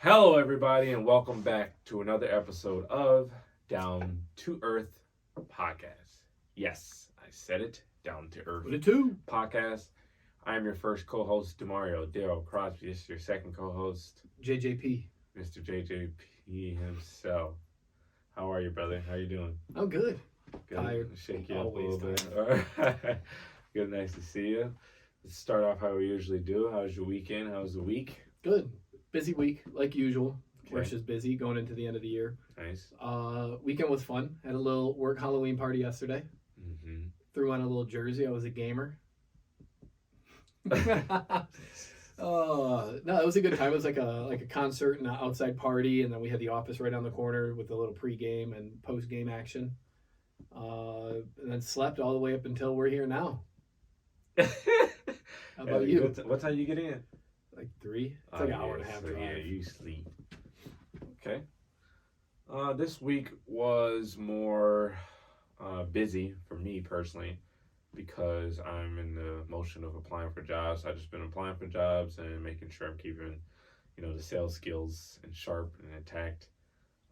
Hello, everybody, and welcome back to another episode of Down to Earth Podcast. Yes, I said it, Down to Earth What it do? Podcast. I am your first co-host, Demario Daryl Crosby. This is your second co-host, JJP. Mr. JJP himself. How are you, brother? How you doing? I'm good. Good. Tired. Shake you up a Always little bit. All right. Good, nice to see you. Let's start off how we usually do. How's your weekend? How's the week? Good. Busy week, like usual. Okay. Work's just busy going into the end of the year. Nice. Weekend was fun. Had a little work Halloween party yesterday. Mm-hmm. Threw on a little jersey. I was a gamer. No, it was a good time. It was like a concert and an outside party, and then we had the office right on the corner with a little pre-game and post-game action. And then slept all the way up until we're here now. How about you? What time you get in? Like 3. It's like an hour and a half drive. Yeah, you sleep. Okay. This week was more busy for me personally because I'm in the motion of applying for jobs. I've just been applying for jobs and making sure I'm keeping, the sales skills and sharp and intact.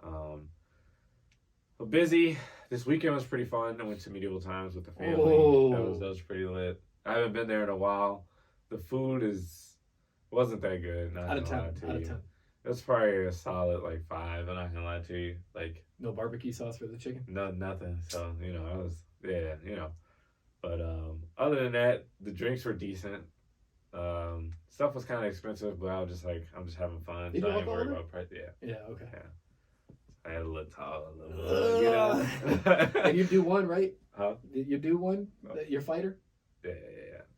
But busy. This weekend was pretty fun. I went to Medieval Times with the family. Oh. That was pretty lit. I haven't been there in a while. The food wasn't that good. Not Out of gonna lie 10. to Out of you. 10. It was probably a solid 5. I'm not gonna lie to you. No barbecue sauce for the chicken? Nothing. So I was But other than that, the drinks were decent. Stuff was kind of expensive, but I'm just having fun. You So do I ain't worried alcohol? about price. Yeah. Yeah, okay. I had a little tall, And you do one, right? Huh? Did you do one? No. Your fighter? Yeah.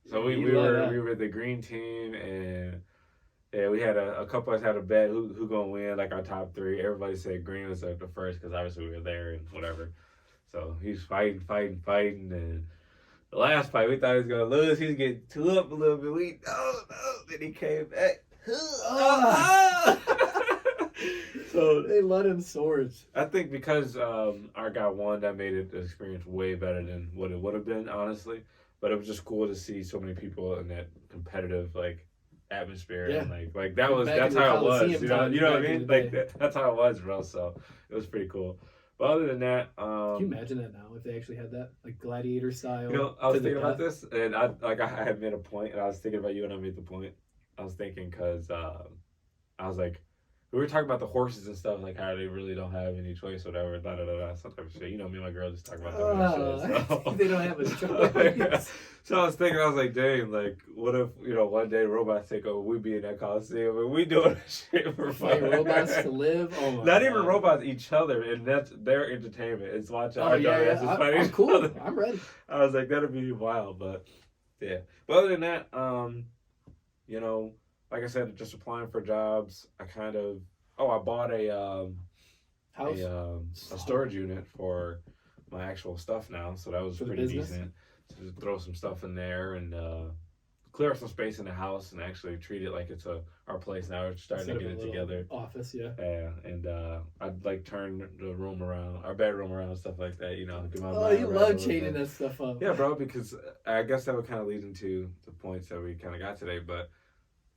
So we love that. were the green team, and we had a couple of us had a bet who gonna win, like our top 3. Everybody said green was the first because obviously we were there and whatever. So he's fighting, and the last fight we thought he was gonna lose. He was getting two up a little bit. Then he came back. So They let him swords. I think because our guy won, that made it the experience way better than what it would have been, honestly. But it was just cool to see so many people in that competitive atmosphere. Yeah. And that's how it was. You know what I mean? That's how it was, bro. So it was pretty cool. But other than that, Can you imagine that now if they actually had that, like gladiator style? I was thinking about this, and I had made a point, and I was thinking about you, and I made the point. I was thinking because I was like, we were talking about the horses and stuff, like how they really don't have any choice, or whatever, some type of shit. Me and my girl just talk about that shit. So. They don't have a choice. So I was thinking, dang, what if, one day robots take over, we be in that Coliseum, and we doing shit for fun. Fight robots to live? Oh my Not God. even robots, each other, and that's their entertainment. It's watching our dumbasses fight I'm each cool. other. I'm ready. I was like, that'd be wild, but yeah. But other than that, like I said, just applying for jobs. I bought a House? a storage unit for my actual stuff now, so that was For the pretty business? decent. So just throw some stuff in there and clear up some space in the house and actually treat it like it's our place now. We're starting Instead to of get a it little together. Office, yeah. Yeah, and I'd turn the room around, our bedroom around, stuff like that. Get my Oh, mind you around a love little changing bit. that stuff up. Yeah, bro, because I guess that would kind of lead into the points that we kind of got today. But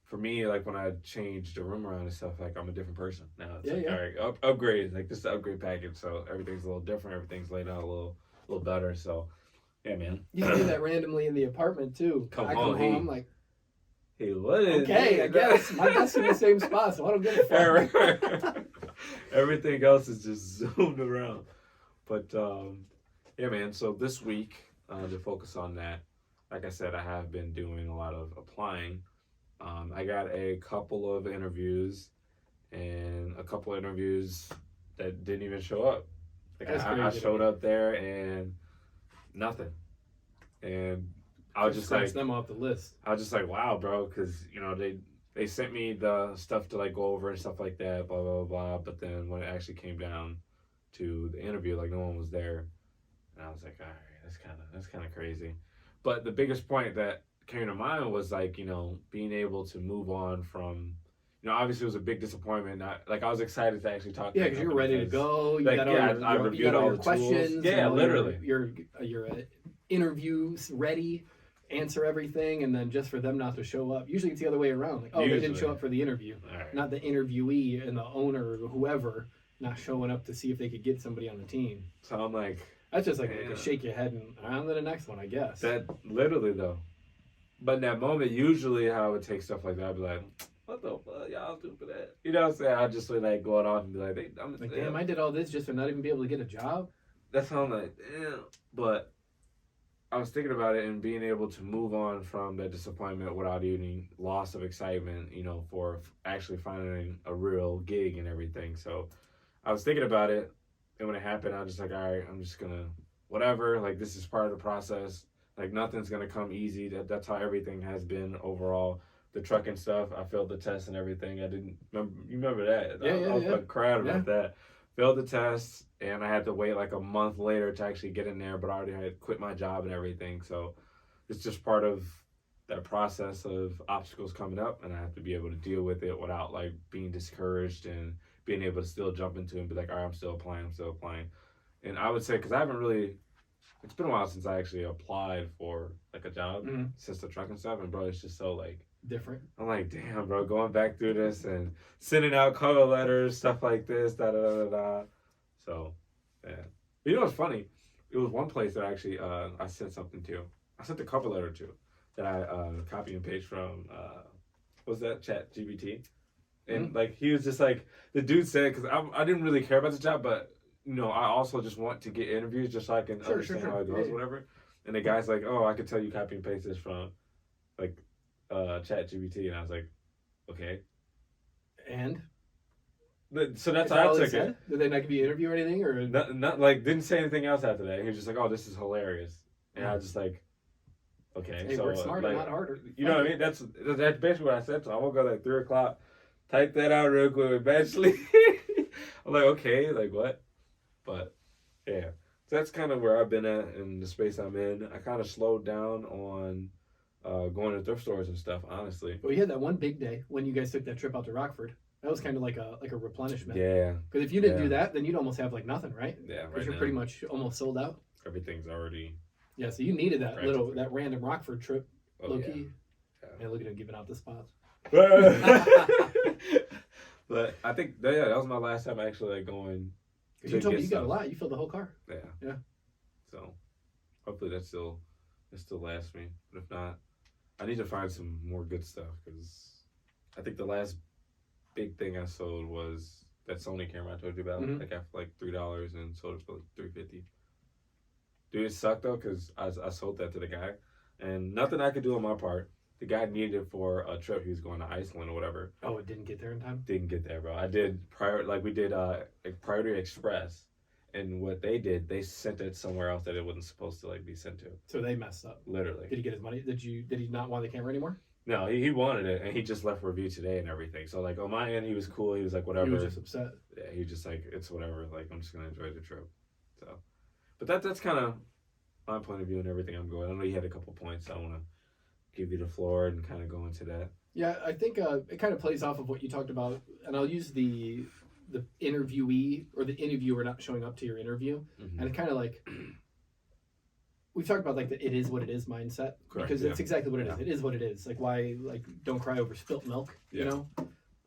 for me, when I change the room around and stuff, I'm a different person now. It's Yeah. all right, upgrade, this is the upgrade package. So everything's a little different. Everything's laid out a little better. So yeah, man. You can do that randomly in the apartment too. Come I on, come home, I'm like, Hey, what is okay, I guess my desk's in the same spot, so I don't give a fuck. Everything else is just zoomed around. But yeah, man. So this week, to focus on that, like I said, I have been doing a lot of applying. I got a couple of interviews, and a couple of interviews that didn't even show up. I showed up there and nothing, and I was just scratch them off the list. I was just like, wow, bro, because they sent me the stuff to go over and stuff like that, blah blah blah. But then when it actually came down to the interview, no one was there, and I was like, all right, that's kind of crazy. But the biggest point that came to mind was being able to move on from, obviously it was a big disappointment. I was excited to actually talk. Yeah, to because you're ready to go. You got I reviewed all your the questions. tools. Yeah, literally. Your interviews ready. answer everything, and then just for them not to show up. Usually it's the other way around. Like, oh, they didn't show up for the interview. Right. Not the interviewee and the owner or whoever not showing up to see if they could get somebody on the team. So I'm like, that's just like a shake your head and on to the next one, I guess. That literally though. But in that moment, usually how I would take stuff like that, I'd be like, what the fuck y'all do for that? You know what I'm saying? I'd just be like going off and be like, I'm like, damn, I did all this just to not even be able to get a job. That's how I'm like, damn. But I was thinking about it and being able to move on from that disappointment without any loss of excitement, you know, for actually finding a real gig and everything. So I was thinking about it, and when it happened, I was just like, all right, I'm just gonna whatever. Like, this is part of the process. Like, nothing's gonna come easy. That's how everything has been overall. The trucking stuff, I failed the test and everything. I didn't remember. You remember that? I was like crying about that. Failed the test, and I had to wait like a month later to actually get in there, but I already had quit my job and everything. So it's just part of that process of obstacles coming up, and I have to be able to deal with it without like being discouraged and being able to still jump into it and be like, all right, I'm still applying. And I would say, because I haven't really, it's been a while since I actually applied for like a job since the trucking stuff, and bro, it's just so like, different. I'm like, damn, bro, going back through this and sending out cover letters, stuff like this, da da da da. So, yeah. But you know what's funny? It was one place that actually I sent something to. I sent a cover letter to that I copy and paste from. What was that? Chat GBT. And like he was just like the dude said, because I didn't really care about the job, but you know I also just want to get interviews just so I can understand how it goes, whatever. And the guy's like, oh, I could tell you copy and paste this from like Chat GBT, and I was like, okay. And so that's how I took it. Did they not give you an interview or anything, or not like didn't say anything else after that? He was just like, oh, this is hilarious, and I was just like, okay, hey, so work smarter, like, not harder. You know what I mean? That's basically what I said to him. I woke up like 3:00, type that out real quick, eventually. I'm like, okay, like what? But yeah, so that's kind of where I've been at in the space I'm in. I kind of slowed down on going to thrift stores and stuff, honestly. Well, you had that one big day when you guys took that trip out to Rockford. That was kind of like a replenishment. Yeah. Because if you didn't do that, then you'd almost have like nothing, right? Yeah, right. Because you're pretty much almost sold out. Everything's already. Yeah, so you needed that that random Rockford trip, Loki. Yeah. Man, look at him giving out the spots. But I think that was my last time actually like going. Because you told me you got a lot. You filled the whole car. Yeah. So hopefully that still lasts me. But if not, I need to find some more good stuff, because I think the last big thing I sold was that Sony camera I told you about. Like I for like $3 and sold it for like $3.50. Dude, it sucked though, because I sold that to the guy, and nothing I could do on my part. The guy needed it for a trip. He was going to Iceland or whatever. Oh, it didn't get there in time? Didn't get there, bro. I did we did Priority Express, and what they did, they sent it somewhere else that it wasn't supposed to like be sent to. So they messed up. Literally. Did he get his money? Did he not want the camera anymore? No, he wanted it, and he just left a review today and everything. So like on my end, he was cool. He was like, whatever. He was just upset. Yeah, he was just like, it's whatever. Like, I'm just gonna enjoy the trip. So, but that's kind of my point of view and everything I'm going. I know you had a couple points. So I want to give you the floor and kind of go into that. Yeah, I think it kind of plays off of what you talked about, and I'll use the interviewee or the interviewer not showing up to your interview, and it kind of like we've talked about like the it is what it is mindset. Correct, because it's exactly what it is. It is what it is. Like, why, like, don't cry over spilt milk, you know?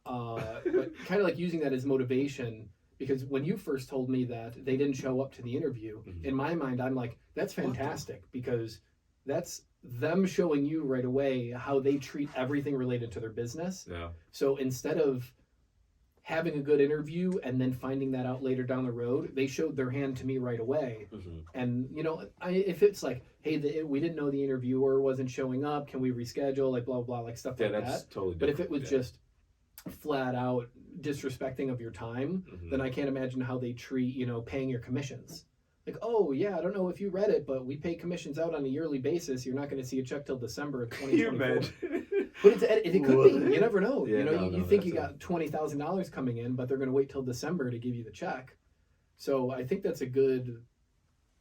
But kind of like using that as motivation, because when you first told me that they didn't show up to the interview, in my mind I'm like, that's fantastic, because that's them showing you right away how they treat everything related to their business. Yeah. So instead of having a good interview and then finding that out later down the road, they showed their hand to me right away. And you know, if it's like, hey, we didn't know the interviewer wasn't showing up, can we reschedule, like blah blah, like stuff like that's that. Totally different. But if it was just flat out disrespecting of your time, then I can't imagine how they treat, you know, paying your commissions. Like, oh yeah, I don't know if you read it, but we pay commissions out on a yearly basis. You're not going to see a check till December of 2024. But it could be. You never know. Yeah, you know, you think you got $20,000 coming in, but they're going to wait till December to give you the check. So I think that's a good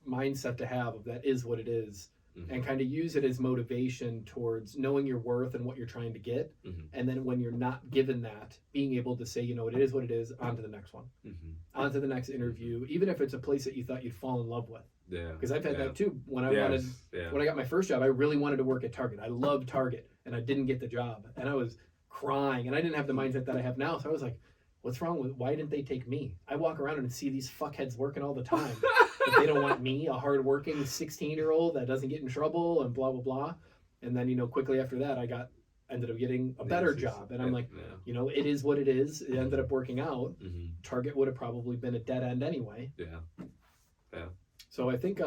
mindset to have, of that is what it is, and kind of use it as motivation towards knowing your worth and what you're trying to get. And then when you're not given that, being able to say, you know, it is what it is, on to the next one, on to the next interview, even if it's a place that you thought you'd fall in love with. Yeah. Because I've had Yeah. that too. When I Yes. wanted, Yeah. when I got my first job, I really wanted to work at Target. I loved Target, and I didn't get the job, and I was crying, and I didn't have the mindset that I have now. So I was like, "What's wrong with? Why didn't they take me?" I walk around and see these fuckheads working all the time, but they don't want me, a hardworking 16-year-old that doesn't get in trouble and blah blah blah. And then quickly after that, ended up getting a better job, and I'm like, it is what it is. It ended up working out. Mm-hmm. Target would have probably been a dead end anyway. Yeah. Yeah. So I think,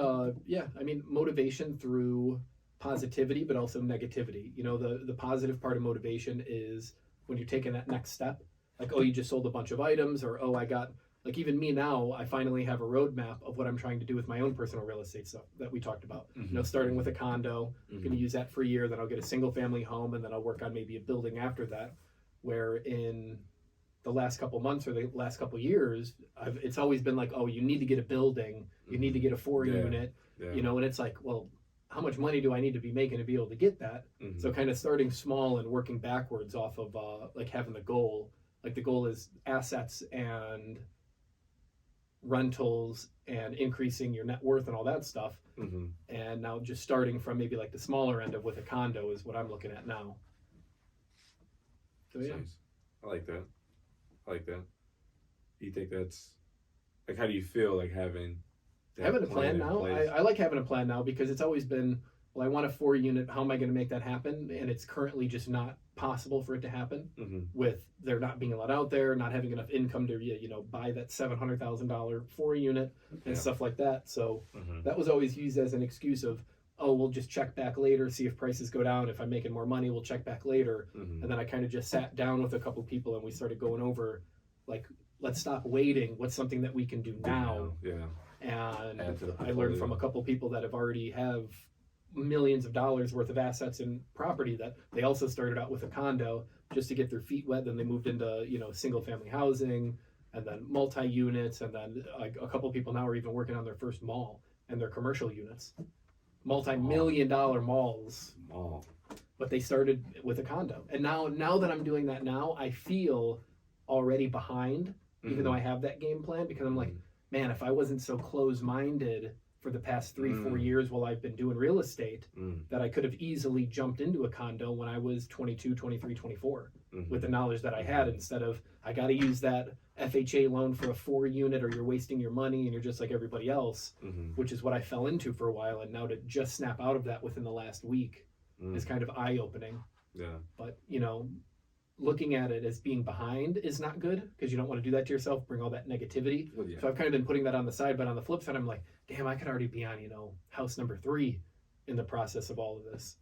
motivation through positivity, but also negativity. The positive part of motivation is when you're taking that next step, like, oh, you just sold a bunch of items, or, oh, I got, like, even me now, I finally have a roadmap of what I'm trying to do with my own personal real estate stuff that we talked about. Mm-hmm. Starting with a condo, Mm-hmm. going to use that for a year, then I'll get a single family home, and then I'll work on maybe a building after that, where in the last couple months or the last couple years, it's always been like, oh, you need to get a building, you need to get a 4-unit, and it's like, well, how much money do I need to be making to be able to get that? Mm-hmm. So kind of starting small and working backwards off of like having the goal. Like the goal is assets and rentals and increasing your net worth and all that stuff. Mm-hmm. And now just starting from maybe like the smaller end of with a condo is what I'm looking at now. So yeah. Nice. I like that. Do you think that's like, how do you feel like having a plan now? I like having a plan now because it's always been, well, I want a 4-unit. How am I going to make that happen? And it's currently just not possible for it to happen with there not being a lot out there, not having enough income to buy that $700,000 4-unit and stuff like that. So that was always used as an excuse of, oh, we'll just check back later, see if prices go down. If I'm making more money, we'll check back later. And then I kind of just sat down with a couple people and we started going over, like, let's stop waiting. What's something that we can do now? Yeah. And I learned from a couple people that already have millions of dollars worth of assets in property that they also started out with a condo just to get their feet wet. Then they moved into, single family housing and then multi-units. And then a couple people now are even working on their first mall and their commercial units, multi-million-dollar malls. But they started with a condo. And now that I'm doing that now, I feel already behind, even though I have that game plan, because I'm like, man, if I wasn't so close-minded for the past 3-4 years while I've been doing real estate, that I could have easily jumped into a condo when I was 22, 23, 24 with the knowledge that I had, instead of, I got to use that FHA loan for a 4-unit or you're wasting your money and you're just like everybody else, which is what I fell into for a while. And now to just snap out of that within the last week is kind of eye-opening. Yeah. But, looking at it as being behind is not good because you don't want to do that to yourself, bring all that negativity. Well, yeah. So I've kind of been putting that on the side, but on the flip side, I'm like, damn, I could already be on, house number 3 in the process of all of this.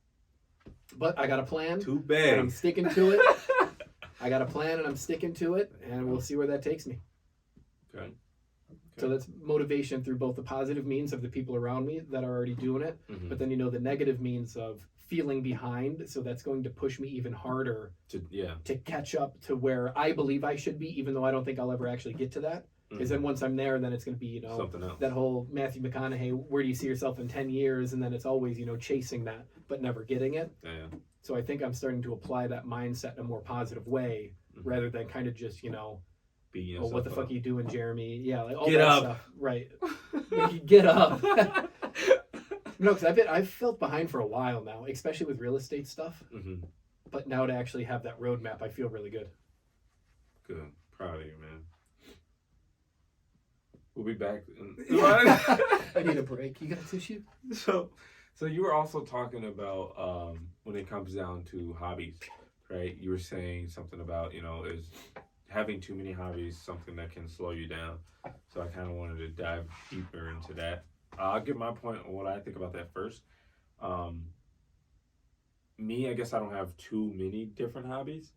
But I got a plan. Too bad. And I'm sticking to it. I got a plan and I'm sticking to it, and we'll see where that takes me. Okay. So that's motivation through both the positive means of the people around me that are already doing it, but then, the negative means of feeling behind. So that's going to push me even harder to catch up to where I believe I should be, even though I don't think I'll ever actually get to that. Because then once I'm there, then it's going to be, something else. That whole Matthew McConaughey, where do you see yourself in 10 years? And then it's always, chasing that, but never getting it. Yeah. So I think I'm starting to apply that mindset in a more positive way, rather than kind of just, beating what the fuck are you doing, Jeremy? Yeah, like all Get that up. stuff. Right. Get up. No, because I've felt behind for a while now, especially with real estate stuff. But now to actually have that roadmap, I feel really good. Good. Proud of you, man. We'll be back. I need a break. You got a tissue? So you were also talking about when it comes down to hobbies, right? You were saying something about, is having too many hobbies something that can slow you down. So I kind of wanted to dive deeper into that. I'll give my point on what I think about that first. Me, I guess I don't have too many different hobbies.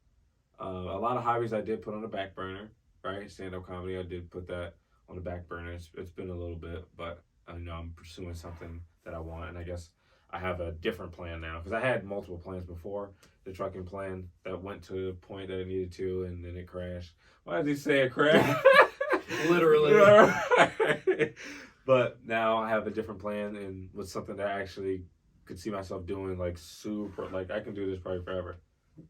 A lot of hobbies I did put on the back burner, right? Stand-up comedy, I did put that on the back burner. It's been a little bit, but I'm pursuing something that I want, and I guess I have a different plan now, because I had multiple plans before. The trucking plan that went to the point that it needed to, and then it crashed. Why did you say it crashed? Literally. But now I have a different plan, and with something that I actually could see myself doing, like, super, like, I can do this probably forever,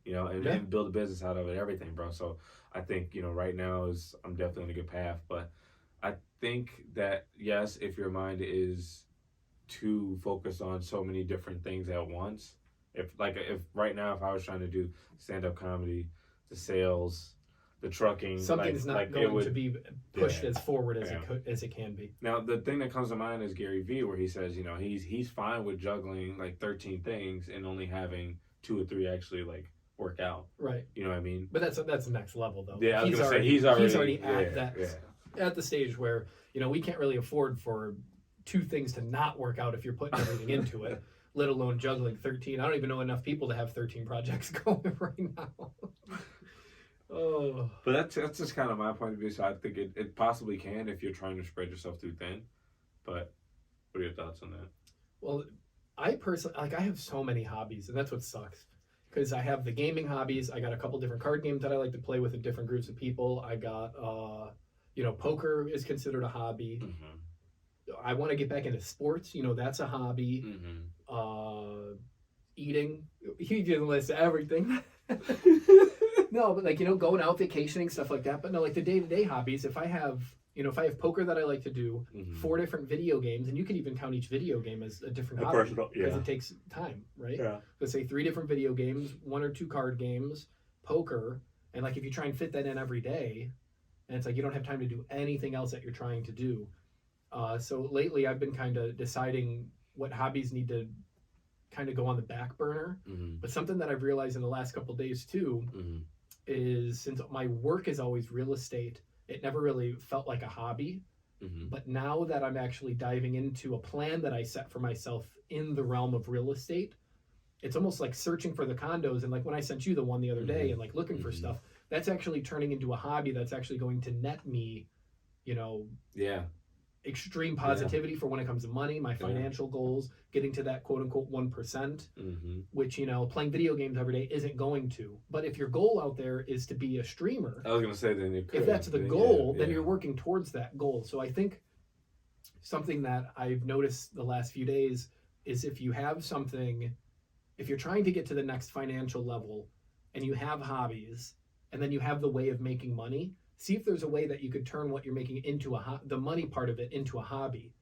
and build a business out of it, everything, bro. So I think, right now I'm definitely on a good path, but I think that yes, if your mind is too focused on so many different things at once, if right now if I was trying to do stand up comedy, the sales, the trucking, Something's not like it going to would, be pushed yeah, as forward as yeah. it can be. Now the thing that comes to mind is Gary Vee, where he says, you know, he's fine with juggling like 13 things and only having 2 or 3 actually like work out. Right. You know what I mean? But that's the next level though. Yeah, I was he's gonna already, say he's already yeah, at that yeah. at the stage where, you know, we can't really afford for 2 things to not work out if you're putting everything into it, let alone juggling 13. I don't even know enough people to have 13 projects going right now. Oh. But that's just kind of my point of view. So I think it possibly can if you're trying to spread yourself too thin. But what are your thoughts on that? Well, I personally, like, I have so many hobbies, and that's what sucks. Because I have the gaming hobbies. I got a couple different card games that I like to play with different groups of people. I got, you know, poker is considered a hobby. Mm-hmm. I want to get back into sports. You know, that's a hobby. Mm-hmm. Eating. You just list everything. No, but like, you know, going out vacationing, stuff like that. But no, like the day-to-day hobbies, if I have poker that I like to do, Mm-hmm. 4 different video games, and you could even count each video game as a different hobby. Personal, because yeah. it takes time, right? Yeah. Let's say 3 different video games, 1 or 2 card games, poker, and like if you try and fit that in every day, and it's like you don't have time to do anything else that you're trying to do. So lately I've been kind of deciding what hobbies need to kind of go on the back burner. Mm-hmm. But something that I've realized in the last couple of days too, Mm-hmm. is since my work is always real estate, it never really felt like a hobby. Mm-hmm. But now that I'm actually diving into a plan that I set for myself in the realm of real estate, it's almost like searching for the condos. And like when I sent you the one the other day, Mm-hmm. and like looking for Mm-hmm. stuff, that's actually turning into a hobby that's actually going to net me, you know, Yeah. extreme positivity for when it comes to money, my financial goals, getting to that quote unquote 1%, Mm-hmm. which, you know, playing video games every day isn't going to. But if your goal out there is to be a streamer, I was gonna say then it could. if that's the then, goal, yeah, then you're working towards that goal. So I think something that I've noticed the last few days is if you have something, if you're trying to get to the next financial level and you have hobbies and then you have the way of making money, see if there's a way that you could turn what you're making into the money part of it into a hobby.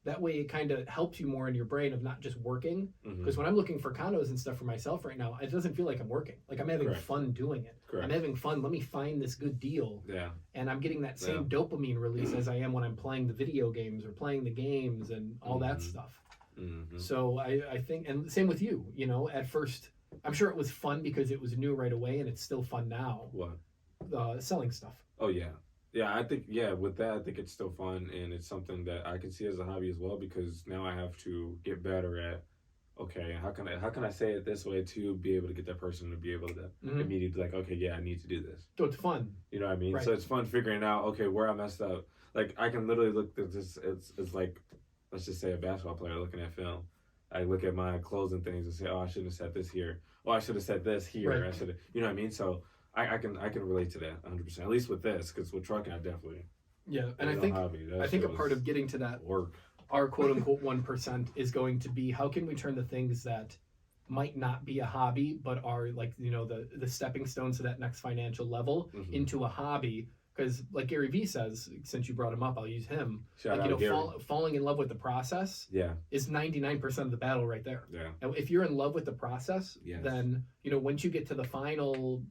That way it kind of helps you more in your brain of not just working. Because when I'm looking for condos and stuff for myself right now, it doesn't feel like I'm working. Like I'm having Correct. fun doing it. Correct. I'm having fun. Let me find this good deal. Yeah. And I'm getting that same dopamine release as I am when I'm playing the video games or playing the games and all that stuff. Mm-hmm. So I think, and same with you, you know, at first, I'm sure it was fun because it was new right away and it's still fun now. What? Selling stuff. Oh yeah. Yeah, I think with that I think it's still fun and it's something that I can see as a hobby as well because now I have to get better at how can I say it this way to be able to get that person to be able to immediately be like, okay, yeah, I need to do this. So it's fun. You know what I mean? Right. So it's fun figuring out, okay, where I messed up. Like I can literally look at this, it's like, let's just say a basketball player looking at film. I look at my clothes and things and say, oh, I shouldn't have said this here. Oh, I should have said this here. Right. I should have, you know what I mean? So I can relate to that 100%. At least with this, because with trucking, I definitely. Yeah, and I think a part of getting to that work, our quote unquote 1% is going to be how can we turn the things that might not be a hobby but are like, you know, the stepping stones to that next financial level into a hobby. Because like Gary Vee says, since you brought him up, I'll use him. Shout like, out you know, falling in love with the process is 99% of the battle right there. Yeah. And if you're in love with the process, then, you know, once you get to the final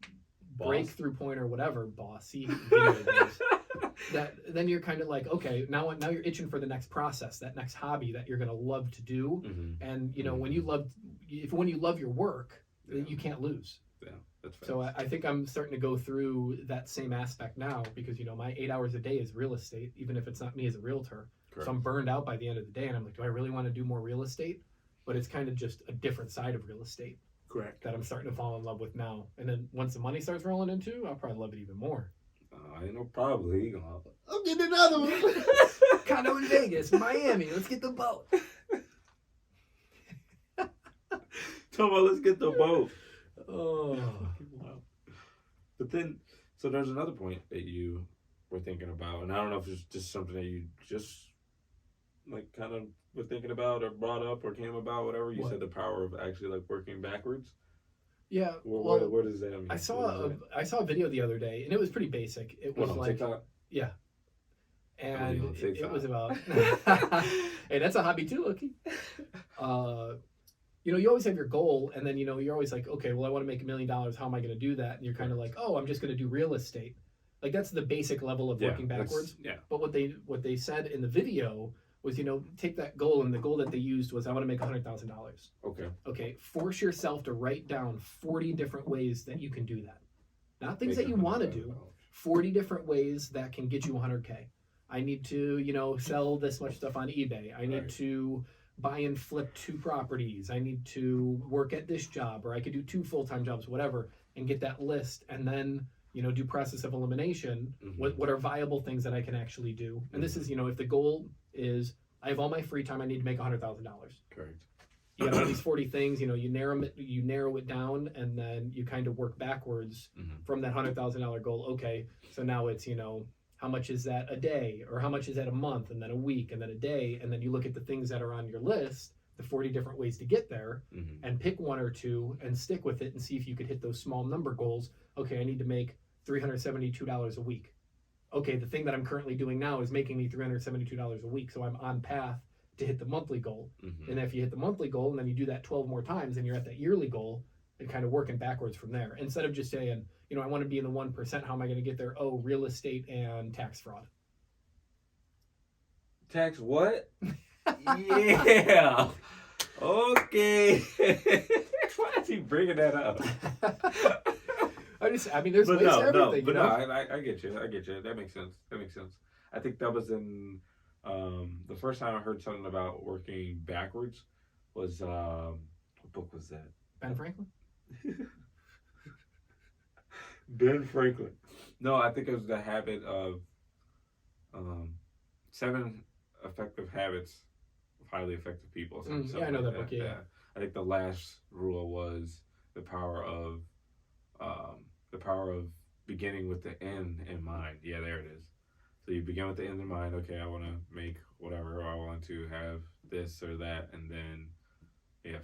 breakthrough point or whatever, bossy, then you're kind of like, okay, now you're itching for the next process, that next hobby that you're gonna love to do. And you know, when you love your work, you can't lose. Yeah, that's fair. So I think I'm starting to go through that same aspect now because, you know, my 8 hours a day is real estate, even if it's not me as a realtor. Correct. So I'm burned out by the end of the day, and I'm like, do I really want to do more real estate? But it's kind of just a different side of real estate. Correct. That I'm starting to fall in love with now. And then once the money starts rolling in too, I'll probably love it even more. I know probably. I'll get another one. Condo in Vegas, Miami. Let's get the boat. Come on, let's get the boat. Oh. But then, so there's another point that you were thinking about, and I don't know if it's just something that you just like kind of were thinking about or brought up or came about, whatever. You said the power of actually like working backwards. Yeah. What does that mean? I saw a video the other day, and it was pretty basic. It was on like TikTok? Yeah. And on it was TikTok. about, hey, that's a hobby too, Loki. You always have your goal, and then you're always like, okay, well, I want to make $1 million. How am I going to do that? And you're kind of like, oh, I'm just going to do real estate. Like that's the basic level of Yeah, working backwards. yeah. But what they said in the video was, take that goal, and the goal that they used was, I want to make $100,000. Okay. Okay, force yourself to write down 40 different ways that you can do that. Not things Make that you want to $100,000. do. 40 different ways that can get you 100K. I need to, sell this much stuff on eBay. I need to buy and flip 2 properties. I need to work at this job, or I could do 2 full-time jobs, whatever, and get that list, and then do process of elimination. What are viable things that I can actually do? And this is, if the goal is, I have all my free time, I need to make $100,000. Correct. You got all these 40 things, you narrow it down, and then you kind of work backwards from that $100,000 goal. Okay, so now it's, how much is that a day, or how much is that a month, and then a week, and then a day, and then you look at the things that are on your list, the 40 different ways to get there, and pick 1 or 2 and stick with it and see if you could hit those small number goals. Okay, I need to make $372 a week. Okay, the thing that I'm currently doing now is making me $372 a week, so I'm on path to hit the monthly goal. And if you hit the monthly goal and then you do that 12 more times and you're at that yearly goal, and kind of working backwards from there. Instead of just saying, I want to be in the 1%, how am I going to get there? Oh, real estate and tax fraud. Tax what? Yeah. Okay. Why is he bringing that up? there's ways to everything. No, I get you. That makes sense. I think that was in the first time I heard something about working backwards was what book was that? Ben Franklin? Ben Franklin. No, I think it was The Habit of 7 Effective Habits of Highly Effective People. Yeah, I know that book. Yeah. I think the last rule was the power of beginning with the end in mind. Yeah, there it is. So you begin with the end in mind. Okay, I want to make whatever, or I want to have this or that, and then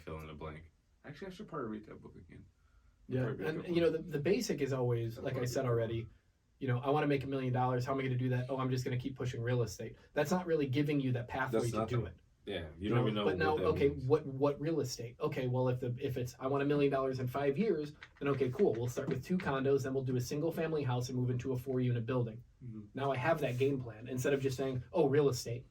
fill in the blank. Actually, I should probably read that book again. Yeah, and the basic is always, like I said already, I want to make $1 million. How am I going to do that? Oh, I'm just going to keep pushing real estate. That's not really giving you that pathway to do it. Yeah, you don't even know. But now, okay, what real estate? Okay, well, if it's I want $1 million in 5 years, then okay, cool. We'll start with 2 condos, then we'll do a single family house and move into a 4-unit building. Now I have that game plan instead of just saying, oh, real estate.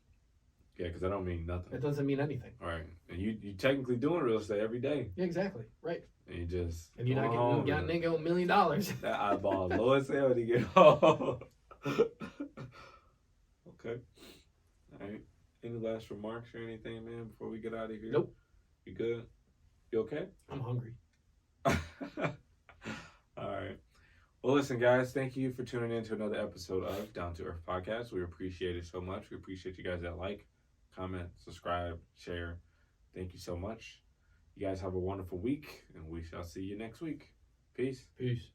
Yeah, because I don't mean nothing. It doesn't mean anything. All right, and you technically doing real estate every day. Yeah, exactly. Right. And you're not getting $1 million. That eyeball low as hell when you get home. Okay. All right. Any last remarks or anything, man, before we get out of here? Nope. You good? You okay? I'm hungry. All right. Well, listen, guys, thank you for tuning in to another episode of Down to Earth Podcast. We appreciate it so much. We appreciate you guys that like, comment, subscribe, share. Thank you so much. You guys have a wonderful week, and we shall see you next week. Peace. Peace.